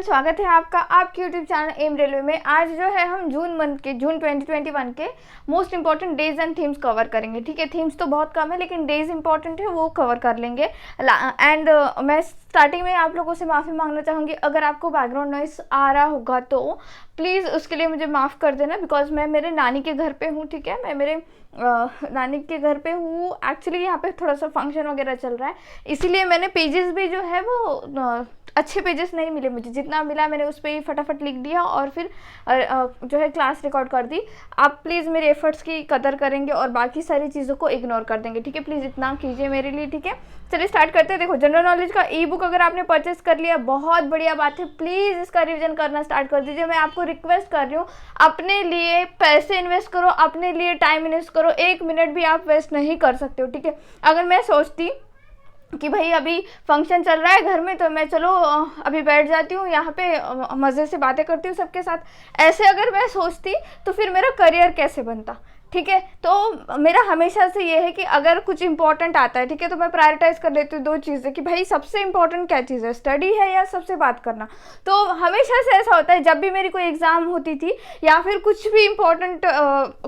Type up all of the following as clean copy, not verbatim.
स्वागत है आपका आपके यूट्यूब चैनल एम रेलवे में। आज जो है हम जून 2021 के most important days and themes cover करेंगे। ठीक है, थीम्स तो बहुत कम है लेकिन डेज इंपॉर्टेंट है, वो कवर कर लेंगे। एंड मैं स्टार्टिंग में आप लोगों से माफ़ी मांगना चाहूँगी, अगर आपको बैकग्राउंड नॉइस आ रहा होगा तो प्लीज़ उसके लिए मुझे माफ़ कर देना, बिकॉज मैं मेरे नानी के घर पे हूँ। ठीक है, मैं मेरे नानी के घर पे हूँ। एक्चुअली यहाँ पे थोड़ा सा फंक्शन वगैरह चल रहा है, इसीलिए मैंने पेजेस भी जो है वो अच्छे पेजेस नहीं मिले मुझे, जितना मिला मैंने उस पर ही फटाफट लिख दिया और फिर जो है क्लास रिकॉर्ड कर दी। आप प्लीज़ मेरे एफर्ट्स की कदर करेंगे और बाकी सारी चीज़ों को इग्नोर कर देंगे। ठीक है, प्लीज़ इतना कीजिए मेरे लिए। ठीक है, चलिए स्टार्ट करते हैं। देखो, जनरल नॉलेज का ई बुक अगर आपने परचेस कर लिया बहुत बढ़िया बात है, प्लीज़ इसका रिवीजन करना स्टार्ट कर दीजिए। मैं आपको रिक्वेस्ट कर रही हूँ, अपने लिए पैसे इन्वेस्ट करो, अपने लिए टाइम इन्वेस्ट करो, 1 मिनट भी आप वेस्ट नहीं कर सकते हो। ठीक है, अगर मैं सोचती कि भाई अभी फंक्शन चल रहा है घर में तो मैं चलो अभी बैठ जाती हूँ यहाँ पे मज़े से बातें करती हूँ सबके साथ, ऐसे अगर मैं सोचती तो फिर मेरा करियर कैसे बनता। ठीक है, तो मेरा हमेशा से ये है कि अगर कुछ इंपॉर्टेंट आता है, ठीक है, तो मैं प्रायोरिटाइज कर लेती हूँ 2 चीज़ें कि भाई सबसे इंपॉर्टेंट क्या चीज़ है, स्टडी है या सबसे बात करना। तो हमेशा से ऐसा होता है, जब भी मेरी कोई एग्ज़ाम होती थी या फिर कुछ भी इंपॉर्टेंट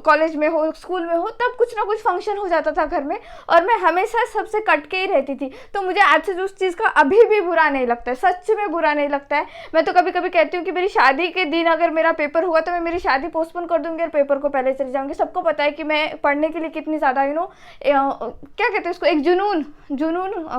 कॉलेज में हो, स्कूल में हो, तब कुछ ना कुछ फंक्शन हो जाता था घर में और मैं हमेशा सबसे कट के ही रहती थी। तो मुझे आज से उस चीज़ का अभी भी बुरा नहीं लगता है, सच में बुरा नहीं लगता है। मैं तो कभी कभी कहती हूँ कि मेरी शादी के दिन अगर मेरा पेपर हुआ तो मैं मेरी शादी पोस्टपोन कर दूँगी और पेपर को पहले चले जाऊँगी। सबको पता है कि मैं पढ़ने के लिए कितनी ज़्यादा क्या कहते हैं उसको, एक जुनून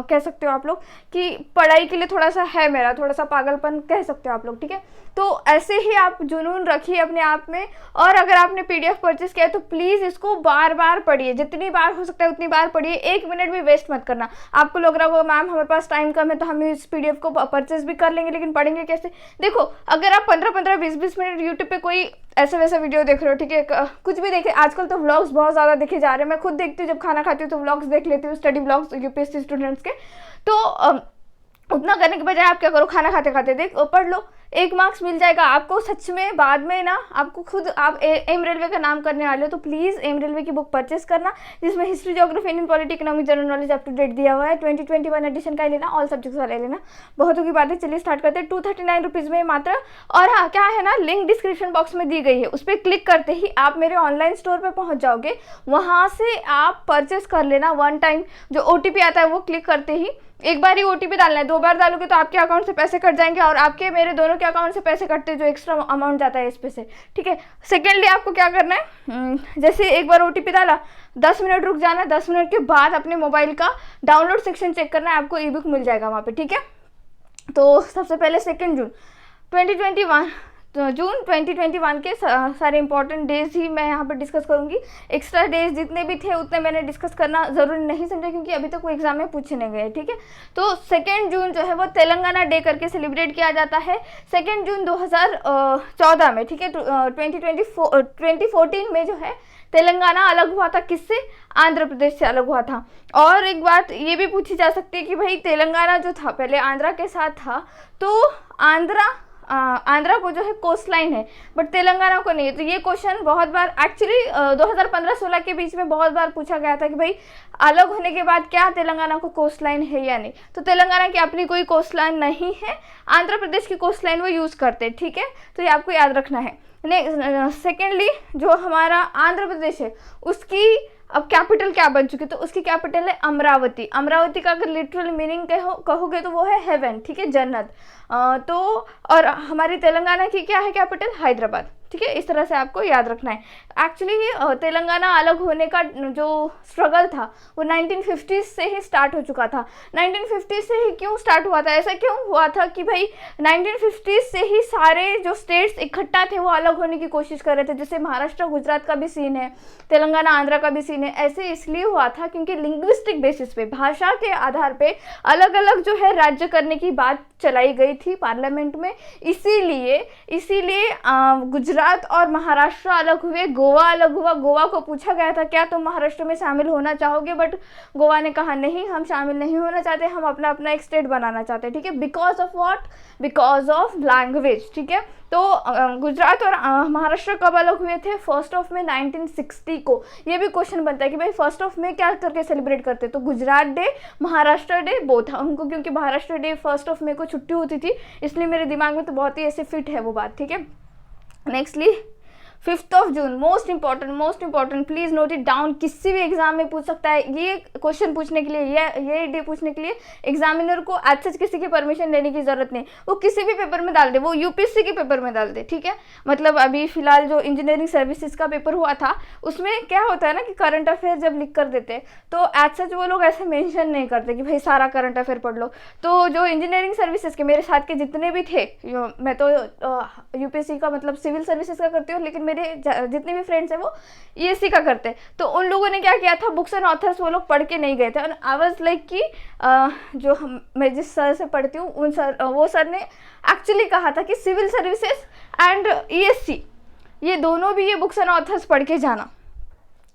कह सकते हो आप लोग, कि पढ़ाई के लिए थोड़ा सा है मेरा, थोड़ा सा पागलपन कह सकते हो आप लोग। ठीक है, तो ऐसे ही आप जुनून रखिए अपने आप में। और अगर आपने पीडीएफ परचेस किया तो प्लीज़ इसको बार बार पढ़िए, जितनी बार हो सकता है उतनी बार पढ़िए, 1 मिनट भी वेस्ट मत करना। आपको लग रहा होगा मैम हमारे पास टाइम कम है तो हम इस पीडीएफ को परचेस भी कर लेंगे लेकिन पढ़ेंगे कैसे। देखो, अगर आप 15-15, 20-20 मिनट यूट्यूब पे कोई ऐसा वैसा वीडियो देख रहे हो, ठीक है, कुछ भी देखे, आजकल तो व्लॉग्स बहुत ज़्यादा देखे जा रहे हैं। मैं खुद देखती हूँ, जब खाना खाती हूँ तो व्लॉग्स देख लेती हूँ, स्टडी व्लॉग्स यूपीएससी स्टूडेंट्स के। तो उतना करने के बजाय आप क्या करो, खाना खाते खाते पढ़ लो, 1 मार्क्स मिल जाएगा आपको। सच में बाद में ना आपको खुद, आप एम रेलवे का नाम करने वाले हो तो प्लीज़ एम रेलवे की बुक परचेस करना, जिसमें history, geography, Indian polity, economic, general knowledge up to date दिया हुआ है। 2021 एडिशन का ही लेना, ऑल सब्जेक्ट्स वाले लेना। बहुतों की बात है, चलिए स्टार्ट करते हैं। 239 रुपीज़ में मात्र। और हाँ, क्या है ना, लिंक डिस्क्रिप्शन बॉक्स में दी गई है, उस पर क्लिक करते ही आप मेरे ऑनलाइन स्टोर पर पहुँच जाओगे, वहाँ से आप परचेस कर लेना। 1 टाइम जो OTP आता है वो क्लिक करते ही, एक बार ही OTP डालना है, 2 बार डालोगे तो आपके अकाउंट से पैसे कट जाएंगे और आपके मेरे दोनों के अकाउंट से पैसे कटते हैं, जो एक्स्ट्रा अमाउंट जाता है इस पे से। ठीक है, सेकेंडली आपको क्या करना है, जैसे एक बार OTP डाला, 10 मिनट रुक जाना है, 10 मिनट के बाद अपने मोबाइल का डाउनलोड सेक्शन चेक करना है, आपको ई बुक मिल जाएगा वहाँ पे। ठीक है, तो सबसे पहले 2 जून 2021 के सारे इंपॉर्टेंट डेज ही मैं यहाँ पर डिस्कस करूँगी। एक्स्ट्रा डेज जितने भी थे उतने मैंने डिस्कस करना ज़रूरी नहीं समझा, क्योंकि अभी तक वो एग्जाम में पूछे नहीं गए। ठीक है, तो 2 जून जो है वो तेलंगाना डे करके सेलिब्रेट किया जाता है, 2 जून 2014 में। ठीक है, 2014 में जो है तेलंगाना अलग हुआ था, किससे? आंध्र प्रदेश से अलग हुआ था। और एक बात ये भी पूछी जा सकती है कि भाई तेलंगाना जो था पहले आंध्रा के साथ था, तो आंध्रा को जो है कोस्ट लाइन है बट तेलंगाना को नहीं है। तो ये क्वेश्चन बहुत बार एक्चुअली 2015-16 के बीच में बहुत बार पूछा गया था कि भाई अलग होने के बाद क्या तेलंगाना को कोस्ट लाइन है या नहीं। तो तेलंगाना की अपनी कोई कोस्ट लाइन नहीं है, आंध्र प्रदेश की कोस्ट लाइन वो यूज़ करते हैं। ठीक है, तो ये आपको याद रखना है। सेकेंडली जो हमारा आंध्र प्रदेश है उसकी अब कैपिटल क्या बन चुकी है, तो उसकी कैपिटल है अमरावती। अमरावती का अगर लिटरल मीनिंग कहोगे तो वो है हेवन। ठीक है, जन्नत। तो और हमारी तेलंगाना की क्या है कैपिटल? हैदराबाद। ठीक है, इस तरह से आपको याद रखना है। एक्चुअली तेलंगाना अलग होने का जो स्ट्रगल था वो 1950s से ही स्टार्ट हो चुका था। 1950s से ही क्यों स्टार्ट हुआ था, ऐसा क्यों हुआ था कि भाई 1950s से ही सारे जो स्टेट्स इकट्ठा थे वो अलग होने की कोशिश कर रहे थे। जैसे महाराष्ट्र गुजरात का भी सीन है, तेलंगाना आंध्रा का भी सीन है। ऐसे इसलिए हुआ था क्योंकि लिंग्विस्टिक बेसिस पे, भाषा के आधार पे अलग अलग जो है राज्य करने की बात चलाई गई थी पार्लियामेंट में। इसीलिए गुजरात और महाराष्ट्र अलग हुए, गोवा अलग हुआ। गोवा को पूछा गया था क्या तुम महाराष्ट्र में शामिल होना चाहोगे, बट गोवा ने कहा नहीं, हम शामिल नहीं होना चाहते, हम अपना अपना एक स्टेट बनाना चाहते हैं, ठीक है। Because of what, because of language, ठीक है। तो गुजरात और महाराष्ट्र कब अलग हुए थे? 1 मई 1960 को। ये भी क्वेश्चन बनता है कि भाई 1 मई क्या करके सेलिब्रेट करते, तो Gujarat day, Maharashtra day both था उनको, क्योंकि महाराष्ट्र डे 1 मई को छुट्टी होती थी, इसलिए मेरे दिमाग में तो बहुत ही ऐसे फिट है वो बात, ठीक है। Nextly 5 June, most important, please note it down. किसी भी एग्जाम में पूछ सकता है ये क्वेश्चन पूछने के लिए, ये डे पूछने के लिए एग्जामिनर को आज सच किसी की परमिशन लेने की जरूरत नहीं, वो किसी भी पेपर में डाल दे, वो यूपीएससी के पेपर में डाल दे, ठीक है। मतलब अभी फिलहाल जो इंजीनियरिंग सर्विसेज का पेपर हुआ था उसमें क्या होता है ना कि करंट अफेयर जब लिख कर देते तो आज सच वो लोग ऐसे मेंशन नहीं करते कि भाई सारा करंट अफेयर पढ़ लो। तो जो इंजीनियरिंग सर्विसेज के मेरे साथ के जितने भी थे, मैं तो यूपीएससी का मतलब सिविल सर्विसेज का करती हूँ, लेकिन मेरे जितने भी फ्रेंड्स हैं वो ईएससी का करते हैं, तो उन लोगों ने क्या किया था, बुक्स एंड ऑथर्स वो लोग पढ़ के नहीं गए थे। और आई वाज लाइक कि मैं जिस सर से पढ़ती हूँ वो सर ने एक्चुअली कहा था कि सिविल सर्विसेज एंड ईएससी ये दोनों भी ये बुक्स एंड ऑथर्स पढ़ के जाना,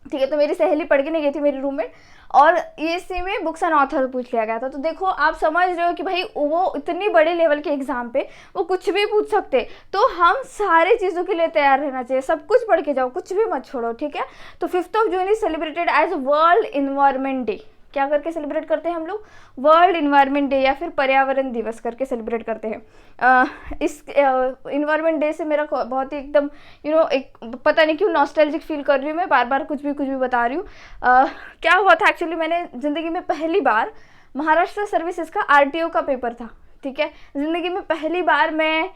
ठीक है। तो मेरी सहेली पढ़ के नहीं गई थी, मेरी रूममेट, और ईएससी में बुक्स एंड ऑथर पूछ लिया गया था। तो देखो आप समझ रहे हो कि भाई वो इतनी बड़े लेवल के एग्जाम पे वो कुछ भी पूछ सकते, तो हम सारी चीज़ों के लिए तैयार रहना चाहिए, सब कुछ पढ़ के जाओ, कुछ भी मत छोड़ो, ठीक है। तो 5 June is celebrated as world environment day. क्या करके सेलिब्रेट करते हैं हम लोग? वर्ल्ड इन्वायरमेंट डे या फिर पर्यावरण दिवस करके सेलिब्रेट करते हैं। इस इन्वायरमेंट डे से मेरा बहुत ही एकदम एक पता नहीं क्यों नॉस्टैल्जिक फील कर रही हूँ मैं, बार बार कुछ भी बता रही हूँ। क्या हुआ था एक्चुअली, मैंने ज़िंदगी में पहली बार महाराष्ट्र सर्विसेज का आरटीओ का पेपर था, ठीक है। ज़िंदगी में पहली बार मैं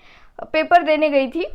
पेपर देने गई थी,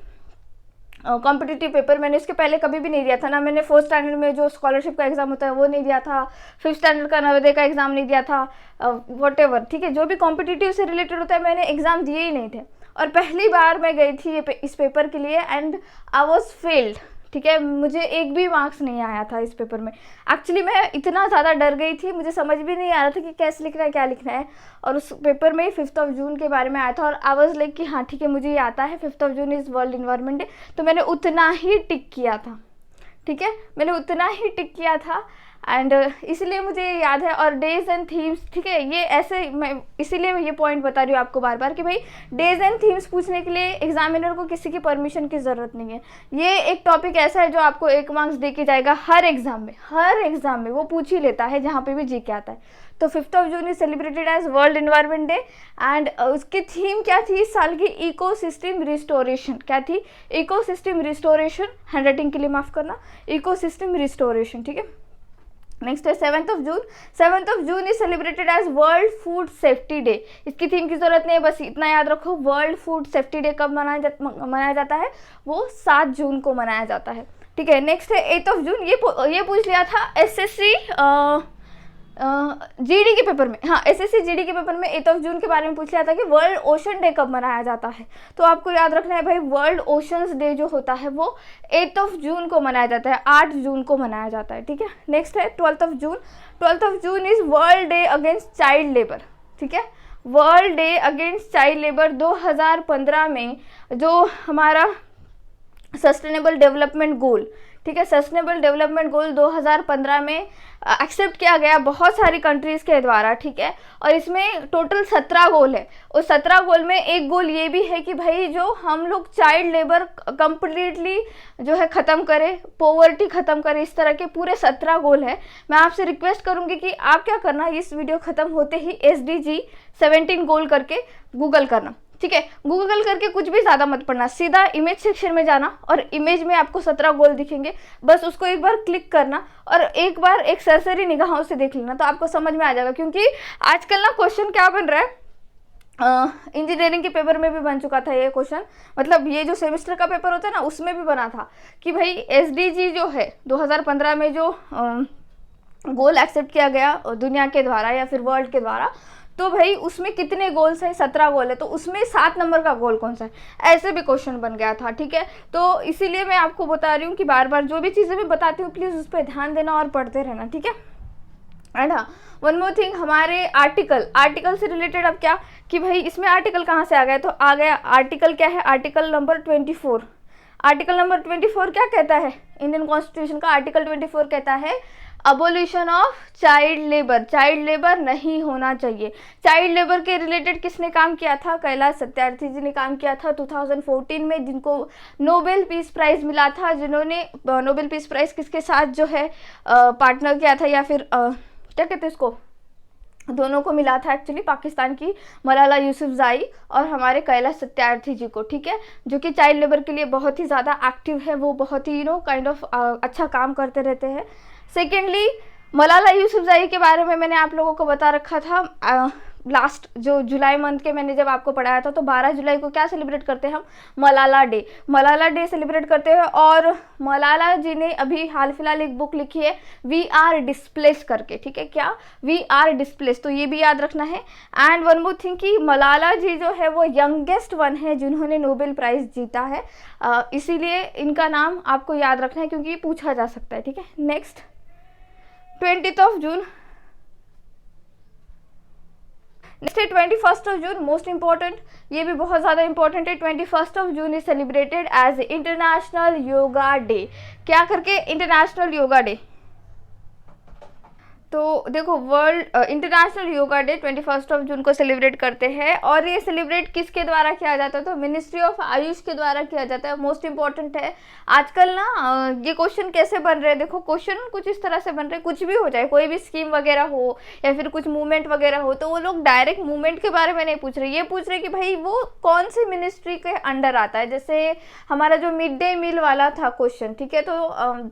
कॉम्पिटिटिव पेपर। मैंने इसके पहले कभी भी नहीं दिया था ना, मैंने 4th स्टैंडर्ड में जो स्कॉलरशिप का एग्ज़ाम होता है वो नहीं दिया था, 5th स्टैंडर्ड का नवोदय का एग्ज़ाम नहीं दिया था, व्हाटएवर, ठीक है। जो भी कॉम्पिटिटिव से रिलेटेड होता है मैंने एग्ज़ाम दिए ही नहीं थे, और पहली बार मैं गई थी इस पेपर के लिए, एंड आई वॉज फेल्ड, ठीक है। मुझे एक भी मार्क्स नहीं आया था इस पेपर में। एक्चुअली मैं इतना ज़्यादा डर गई थी, मुझे समझ भी नहीं आ रहा था कि कैसे लिखना है, क्या लिखना है, और उस पेपर में 5 जून के बारे में आया था, और आई वाज लाइक कि हाँ ठीक है मुझे ये आता है, 5 जून इज़ वर्ल्ड इन्वायरमेंट डे, तो मैंने उतना ही टिक किया था, ठीक है, मैंने उतना ही टिक किया था, एंड इसीलिए मुझे याद है। और डेज एंड थीम्स, ठीक है, ये ऐसे मैं इसीलिए ये पॉइंट बता रही हूँ आपको बार बार कि भाई डेज एंड थीम्स पूछने के लिए एग्जामिनर को किसी की परमिशन की ज़रूरत नहीं है। ये एक टॉपिक ऐसा है जो आपको 1 मार्क्स दे के जाएगा हर एग्जाम में वो पूछ ही लेता है, जहाँ पे भी जी के आता है। तो 5 June is celebrated as world environment day, and उसकी थीम क्या थी इस साल की? Ecosystem restoration. क्या थी? Ecosystem restoration. हैंड राइटिंग के लिए माफ़ करना, इकोसिस्टम रिस्टोरेशन, ठीक है। नेक्स्ट है 7 June. 7 June is celebrated as world food safety day. इसकी थीम की जरूरत नहीं है, बस इतना याद रखो, वर्ल्ड फूड सेफ्टी डे कब मनाया जाता है? वो 7 जून को मनाया जाता है, ठीक है। नेक्स्ट है 8 जून। ये पूछ लिया था एसएससी जीडी के पेपर में, हाँ एसएससी जीडी के पेपर में 8 जून के बारे में पूछ लिया था कि वर्ल्ड ओशन डे कब मनाया जाता है। तो आपको याद रखना है भाई, वर्ल्ड ओशंस डे जो होता है वो 8 जून को मनाया जाता है, 8 जून को मनाया जाता है, ठीक है। नेक्स्ट है 12 जून। 12 June is world day against child labour, ठीक है। World day against child labour 2015 में जो हमारा सस्टेनेबल डेवलपमेंट गोल, ठीक है, सस्टेनेबल डेवलपमेंट गोल 2015 में एक्सेप्ट किया गया बहुत सारी कंट्रीज़ के द्वारा, ठीक है। और इसमें टोटल 17 गोल है। उस 17 गोल में एक गोल ये भी है कि भाई जो हम लोग चाइल्ड लेबर कंप्लीटली जो है ख़त्म करें, पॉवर्टी ख़त्म करें, इस तरह के पूरे 17 गोल है। मैं आपसे रिक्वेस्ट करूँगी कि आप क्या करना, इस वीडियो ख़त्म होते ही SDG 17 गोल करके गूगल करना, ठीक है। गूगल करके कुछ भी ज़्यादा मत पढ़ना, सीधा इमेज सेक्शन में जाना और इमेज में आपको 17 गोल दिखेंगे, बस उसको एक बार क्लिक करना और एक बार एक सरसरी निगाहों से देख लेना, तो आपको समझ में आ जाएगा। क्योंकि आजकल ना क्वेश्चन क्या बन रहा है, इंजीनियरिंग के पेपर में भी बन चुका था ये क्वेश्चन, मतलब ये जो सेमेस्टर का पेपर होता है ना उसमें भी बना था कि भाई SDG जो है 2015 में जो गोल एक्सेप्ट किया गया दुनिया के द्वारा या फिर वर्ल्ड के द्वारा, तो भाई उसमें कितने गोल्स हैं? 17 गोल है, तो उसमें 7 नंबर का गोल कौन सा है? ऐसे भी क्वेश्चन बन गया था, ठीक है। तो इसीलिए मैं आपको बता रही हूँ कि बार बार जो भी चीज़ें मैं बताती हूँ प्लीज़ उस पर ध्यान देना और पढ़ते रहना, ठीक है। एंड हाँ, वन मोर थिंग, हमारे आर्टिकल से रिलेटेड अब क्या कि भाई इसमें आर्टिकल कहाँ से आ गया, तो आ गया आर्टिकल क्या है, आर्टिकल नंबर 24। आर्टिकल नंबर 24 क्या कहता है? इंडियन कॉन्स्टिट्यूशन का आर्टिकल 24 कहता है abolition of child labour, child labour नहीं होना चाहिए। चाइल्ड लेबर के रिलेटेड किसने काम किया था? कैलाश सत्यार्थी जी ने काम किया था 2014 में, जिनको नोबेल पीस प्राइज़ मिला था, जिन्होंने नोबेल पीस प्राइज़ किसके साथ जो है पार्टनर किया था, या फिर क्या कहते हैं इसको, दोनों को मिला था एक्चुअली, पाकिस्तान की मलाला यूसुफज़ई और हमारे कैलाश सत्यार्थी जी को, ठीक है, जो कि चाइल्ड लेबर के लिए बहुत ही ज़्यादा एक्टिव है, वो बहुत ही काइंड ऑफ अच्छा काम करते रहते हैं। सेकेंडली, मलाला यूसुफज़ई के बारे में मैंने आप लोगों को बता रखा था लास्ट जो जुलाई मंथ के मैंने जब आपको पढ़ाया था, तो 12 जुलाई को क्या सेलिब्रेट करते हैं हम? Malala day, Malala day celebrate करते हैं। और मलाला जी ने अभी हाल फिलहाल एक बुक लिखी है वी आर डिस्प्लेस करके, ठीक है, क्या? वी आर डिस्प्लेस, तो ये भी याद रखना है। एंड वन मोर थिंग कि मलाला जी जो है वो यंगेस्ट वन है जिन्होंने नोबेल प्राइज़ जीता है, इसीलिए इनका नाम आपको याद रखना है क्योंकि ये पूछा जा सकता है, ठीक है। नेक्स्ट 20 जून, नेक्स्ट है 21 जून, मोस्ट इंपॉर्टेंट, ये भी बहुत ज़्यादा इंपॉर्टेंट है। 21 June is celebrated as international yoga day. क्या करके? International yoga day. तो देखो, world international yoga day 21 June को सेलिब्रेट करते हैं, और ये सेलिब्रेट किसके द्वारा किया जाता है? तो मिनिस्ट्री ऑफ आयुष के द्वारा किया जाता है। मोस्ट इंपॉर्टेंट है। आजकल ना ये क्वेश्चन कैसे बन रहे हैं, देखो क्वेश्चन कुछ इस तरह से बन रहे हैं, कुछ भी हो जाए, कोई भी स्कीम वगैरह हो या फिर कुछ मूवमेंट वगैरह हो, तो वो लोग डायरेक्ट मूवमेंट के बारे में नहीं पूछ रहे, ये पूछ रहे कि भाई वो कौन सी मिनिस्ट्री के अंडर आता है। जैसे हमारा जो मिड डे मील वाला था क्वेश्चन, ठीक है, तो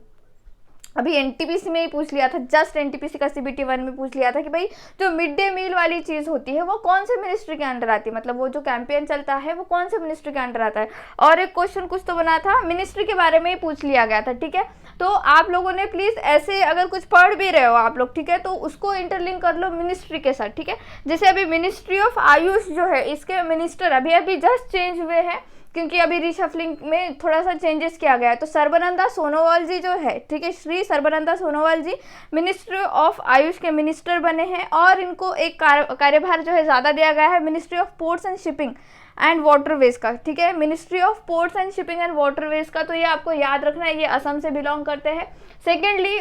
अभी एनटीपीसी में ही पूछ लिया था, जस्ट एनटीपीसी का सीबीटी 1 में पूछ लिया था कि भाई जो मिड डे मील वाली चीज़ होती है वो कौन से मिनिस्ट्री के अंडर आती है, मतलब वो जो कैंपेन चलता है वो कौन से मिनिस्ट्री के अंडर आता है। और एक क्वेश्चन कुछ तो बना था, मिनिस्ट्री के बारे में ही पूछ लिया गया था, ठीक है। तो आप लोगों ने प्लीज़ ऐसे अगर कुछ पढ़ भी रहे हो आप लोग, ठीक है, तो उसको इंटरलिंक कर लो मिनिस्ट्री के साथ, ठीक है। जैसे अभी मिनिस्ट्री ऑफ आयुष जो है, इसके मिनिस्टर अभी अभी जस्ट चेंज हुए हैं, क्योंकि अभी रिशफलिंग में थोड़ा सा चेंजेस किया गया है। तो सर्बानंदा सोनोवाल जी जो है, ठीक है, श्री सर्बानंदा सोनोवाल जी मिनिस्ट्री ऑफ आयुष के मिनिस्टर बने हैं, और इनको एक कार्यभार जो है ज़्यादा दिया गया है ministry of ports and shipping and waterways का, ठीक है, ministry of ports and shipping and waterways का। तो ये आपको याद रखना है, ये असम से बिलोंग करते हैं। सेकेंडली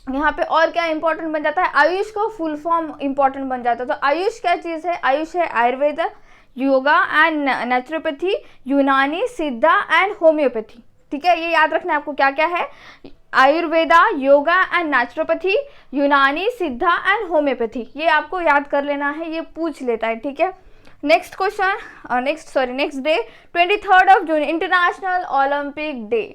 यहाँ पे और क्या इंपॉर्टेंट बन जाता है, आयुष का फुल फॉर्म इंपॉर्टेंट बन जाता है। तो आयुष क्या चीज़ है? आयुष है आयुर्वेद, योगा एंड नेचुरोपैथी, यूनानी, सिद्धा एंड होम्योपैथी, ठीक है। ये याद रखना है आपको क्या क्या है, आयुर्वेदा, योगा एंड नेचुरोपैथी, यूनानी, सिद्धा एंड होम्योपैथी, ये आपको याद कर लेना है, ये पूछ लेता है, ठीक है। नेक्स्ट क्वेश्चन, नेक्स्ट डे 23 जून इंटरनेशनल ओलंपिक डे।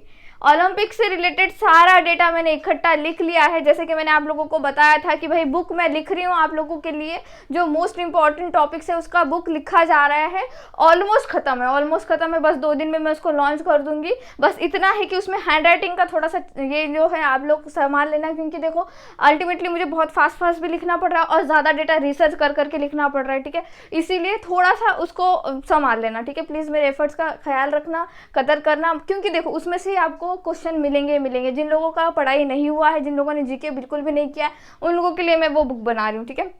ओलंपिक से रिलेटेड सारा डेटा मैंने इकट्ठा लिख लिया है, जैसे कि मैंने आप लोगों को बताया था कि भाई बुक मैं लिख रही हूँ आप लोगों के लिए, जो मोस्ट इंपॉर्टेंट टॉपिक्स है उसका बुक लिखा जा रहा है। ऑलमोस्ट ख़त्म है, बस 2 दिन में मैं उसको लॉन्च कर दूंगी। बस इतना है कि उसमें हैंड राइटिंग का थोड़ा सा ये जो है आप लोग संभाल लेना, क्योंकि देखो अल्टीमेटली मुझे बहुत फास्ट भी लिखना पड़ रहा है और ज़्यादा डेटा रिसर्च कर करके लिखना पड़ रहा है, ठीक है, इसीलिए थोड़ा सा उसको संभाल लेना, ठीक है। प्लीज़ मेरे एफर्ट्स का ख्याल रखना, कदर करना, क्योंकि देखो उसमें से आपको क्वेश्चन मिलेंगे। जिन लोगों का पढ़ाई नहीं हुआ है, जिन लोगों ने जीके बिल्कुल भी नहीं किया, उन लोगों के लिए मैं वो बुक बना रही हूँ, ठीक है।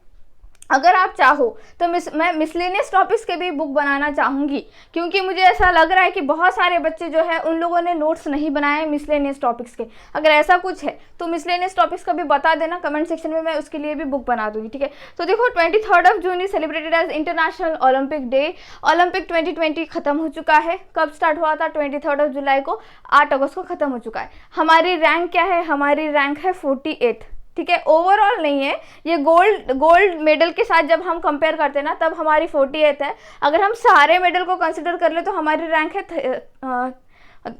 अगर आप चाहो तो मैं मिसलेनियस टॉपिक्स के भी बुक बनाना चाहूँगी, क्योंकि मुझे ऐसा लग रहा है कि बहुत सारे बच्चे जो है उन लोगों ने नोट्स नहीं बनाए मिसलेनियस टॉपिक्स के। अगर ऐसा कुछ है तो मिसलेनियस टॉपिक्स का भी बता देना कमेंट सेक्शन में, मैं उसके लिए भी बुक बना दूँगी, ठीक है। तो देखो 23 June is celebrated as international Olympic day. Olympic 2020 खत्म हो चुका है। कब स्टार्ट हुआ था? 23 जुलाई को, 8 अगस्त को खत्म हो चुका है। हमारी रैंक क्या है? हमारी रैंक है 48, ठीक है, ओवरऑल नहीं है ये। गोल्ड मेडल के साथ जब हम कंपेयर करते हैं ना, तब हमारी 48 है। अगर हम सारे मेडल को कंसिडर कर ले तो हमारी रैंक है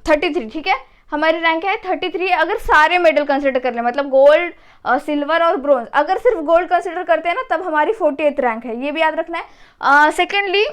33, ठीक है, हमारी रैंक है 33 अगर सारे मेडल कंसिडर कर ले, मतलब गोल्ड, सिल्वर और ब्रोंज। अगर सिर्फ गोल्ड कंसिडर करते हैं ना, तब हमारी 48 रैंक है, ये भी याद रखना है। सेकेंडली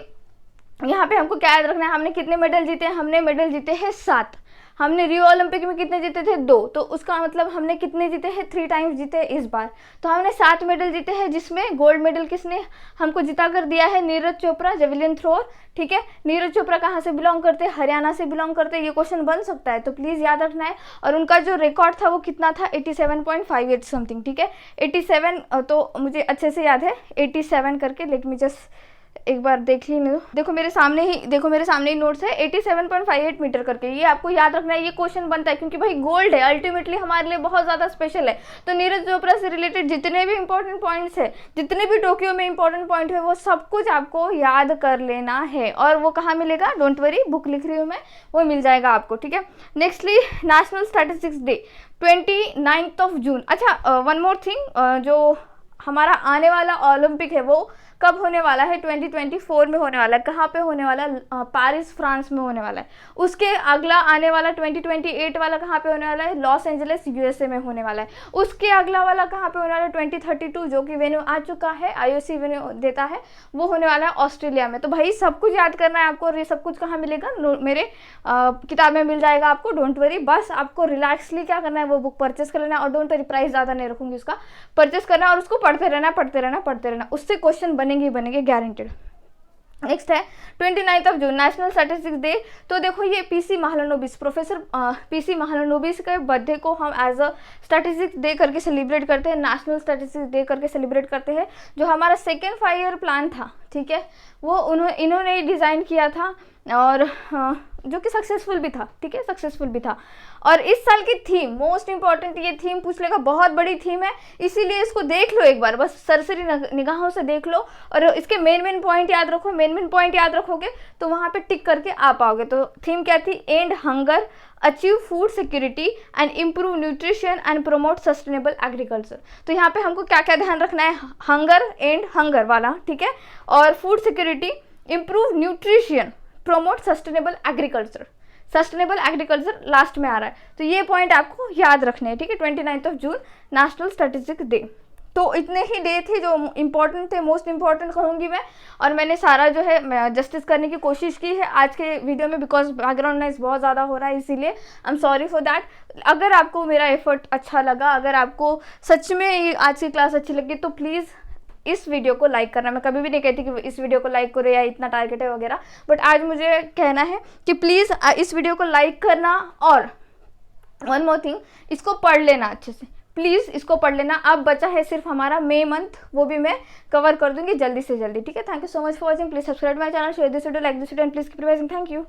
यहाँ पे हमको क्या याद रखना है, हमने कितने मेडल जीते हैं? हमने मेडल जीते हैं 7। हमने रियो ओलंपिक में कितने जीते थे? 2। तो उसका मतलब हमने कितने जीते हैं? 3 टाइम्स जीते इस बार। तो हमने 7 मेडल जीते हैं, जिसमें गोल्ड मेडल किसने हमको जिता कर दिया है? नीरज चोपड़ा, जेवलिन थ्रोअर, ठीक है। नीरज चोपड़ा कहाँ से बिलोंग करते हैं? हरियाणा से बिलोंग करते हैं। ये क्वेश्चन बन सकता है, तो प्लीज़ याद रखना है। और उनका जो रिकॉर्ड था वो कितना था? 87.58 समथिंग, ठीक है, 87। तो मुझे अच्छे से याद है 87 करके, लेट मी जस्ट एक बार देख ली नहीं, देखो मेरे सामने ही नोट्स है 87.58 मीटर करके, ये आपको याद रखना है, ये क्वेश्चन बनता है क्योंकि भाई गोल्ड है, अल्टीमेटली हमारे लिए बहुत ज़्यादा स्पेशल है। तो नीरज चोपड़ा से रिलेटेड जितने भी इंपॉर्टेंट पॉइंट्स है, जितने भी टोक्यो में इंपॉर्टेंट पॉइंट है, वो सब कुछ आपको याद कर लेना है। और वो कहाँ मिलेगा, डोंट वरी, बुक लिख रही हूँ मैं, वो मिल जाएगा आपको, ठीक है। नेक्स्टली नेशनल स्टैटिस्टिक्स डे 29 जून। अच्छा वन मोर थिंग, जो हमारा आने वाला ओलंपिक है वो कब होने वाला है, 2024 में होने वाला है। कहाँ पे होने वाला है, पेरिस फ्रांस में होने वाला है। उसके अगला आने वाला 2028 वाला कहाँ पे होने वाला है, लॉस एंजलिस यूएसए में होने वाला है। उसके अगला वाला कहाँ पे होने वाला है, 2032 जो कि वेन्यू आ चुका है, आईओसी वेन्यू देता है, वो होने वाला है ऑस्ट्रेलिया में। तो भाई सब कुछ याद करना है आपको, और ये सब कुछ कहाँ मिलेगा, मेरे किताब में मिल जाएगा आपको, डोंट वरी। बस आपको रिलैक्सली क्या करना है, वो बुक परचेस कर लेना, और डोंट वरी प्राइस ज़्यादा नहीं रखूँगी उसका, परचेस करना और उसको पढ़ते रहना, उससे क्वेश्चन बनेंगे गारंटेड। नेक्स्ट है 29 जून नेशनल स्टैटिस्टिक्स डे। तो देखो ये PC Mahalanobis, professor PC Mahalanobis के बर्थडे को हम एज अ स्टैटिस्टिक्स डे करके सेलिब्रेट करते हैं, नेशनल स्टैटिस्टिक्स डे करके सेलिब्रेट करते हैं। जो हमारा सेकेंड 5 ईयर प्लान था, ठीक है, वो इन्होंने डिज़ाइन किया था, और जो कि सक्सेसफुल भी था, ठीक है, सक्सेसफुल भी था। और इस साल की थीम मोस्ट इंपॉर्टेंट, ये थीम पूछ लेगा, बहुत बड़ी थीम है, इसीलिए इसको देख लो एक बार, बस सरसरी निगाहों से देख लो, और इसके मेन पॉइंट याद रखो। मेन पॉइंट याद रखोगे तो वहाँ पे टिक करके आ पाओगे। तो थीम क्या थी, and hunger, achieve food security and improve nutrition and promote sustainable agriculture. तो यहाँ पे हमको क्या क्या ध्यान रखना है, हंगर, एंड हंगर वाला, ठीक है, और food security, improve nutrition, promote sustainable agriculture. Sustainable agriculture last में आ रहा है, तो ये पॉइंट आपको याद रखने हैं, ठीक है। 29 जून नेशनल स्टैटिस्टिक्स डे। तो इतने ही डे थे जो इंपॉर्टेंट थे, मोस्ट इंपॉर्टेंट कहूँगी मैं, और मैंने सारा जो है जस्टिस करने की कोशिश की है आज के वीडियो में, बिकॉज बैकग्राउंड नॉइस बहुत ज़्यादा हो रहा है, इसीलिए I am sorry for that. अगर आपको मेरा एफर्ट अच्छा लगा, अगर आपको सच में आज की क्लास अच्छी लगी, तो प्लीज़ इस वीडियो को लाइक करना। मैं कभी भी नहीं कहती कि इस वीडियो को लाइक करो या इतना टारगेट है वगैरह, बट आज मुझे कहना है कि प्लीज़ इस वीडियो को लाइक करना, और वन मोर थिंग, इसको पढ़ लेना अच्छे से, प्लीज़ इसको पढ़ लेना। अब बचा है सिर्फ हमारा मई मंथ, वो भी मैं कवर कर दूंगी जल्दी से जल्दी, ठीक है। Thank you so much for watching, please subscribe my channel, share this video, like this video, and please keep revising. Thank you.